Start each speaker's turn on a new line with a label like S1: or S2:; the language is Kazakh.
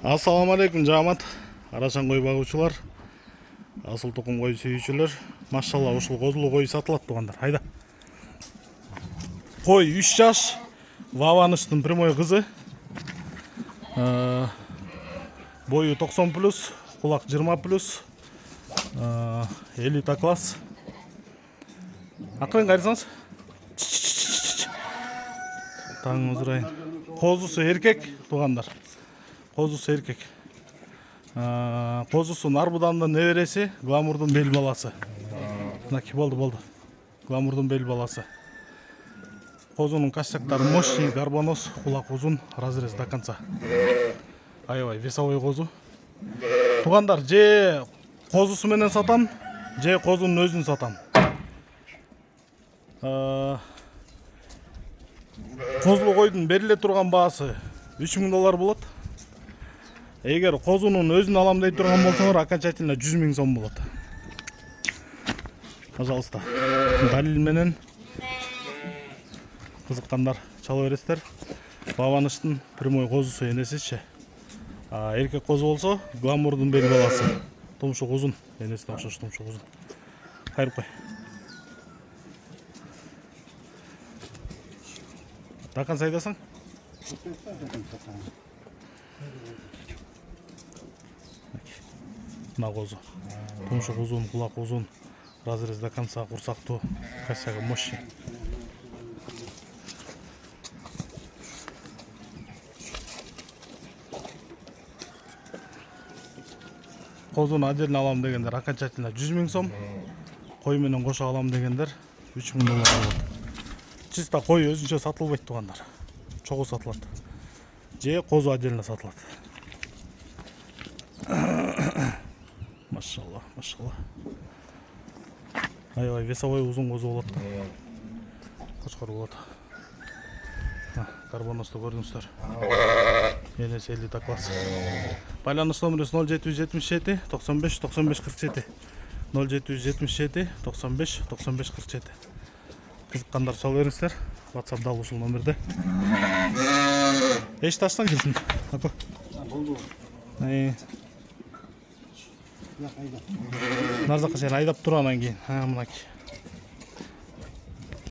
S1: Assalamu алейкум, жамат. Арашан кой багуучулар, асыл тукум кой сүйүүчүлөр. Машалла, ушул козулуу кой сатылат тугандар. Хайда. Кой 3 жаш, Ваваныштын прямой кызы. Бою 90+, кулак 20+, элита класс. Акырын кайрсаңыз. Таңыңыз ырайын. Козусу эркек тугандар. Козусу эркек. Козусу Нарбуданын небереси, Гламурдун бел баласы. Мынаки болду. Гламурдун бел баласы. Козунун кашчактары мощный, горбонос, кулак узун, разрез до конца. Аябай весовой козу. Тугандар, же козусу менен сатам, же козунун өзүн сатам. Козулуу койдун бериле турган баасы $3000 болот. Эгер козунун өзүн алам дей турган болсоңор, окончательно 100 000 сом болот. Пожалуйста. Далил менен кызыккандар чала бересиздер. Ваваныштын прямой козусу энесичи. Эркек козу болсо, Гламурдун бел баласы. Тумшук узун, энесине окшош тумшук узун. Кайрып кой. Дакан сайдасың? Мына козу. Тумшук узун, кулак узун, разрез до конца, курсактуу, косяга мощный. Козуну отдельно алам дегендер окончательно 100 000 сом. Кой менен кошо алам дегендер $3000 болот. Чисто кой өзүнчө сатылбайт тугандар. Чогуу сатылат. Же козу отдельно сатылат. Машалла. Аябай весовой узун козу болот. Кочкор болот. Карбоносто көрдүңүздөр. Энеси элита класс. Байланыш номерибиз 0777 95 95 47. 0777 95 95 47. Кызыккандар чала бериңиздер. WhatsApp дал ушул номерде. Эч таштан келсин. Ако. Болду. Нарзакка сени айдап тур анан кийин. Мынакей.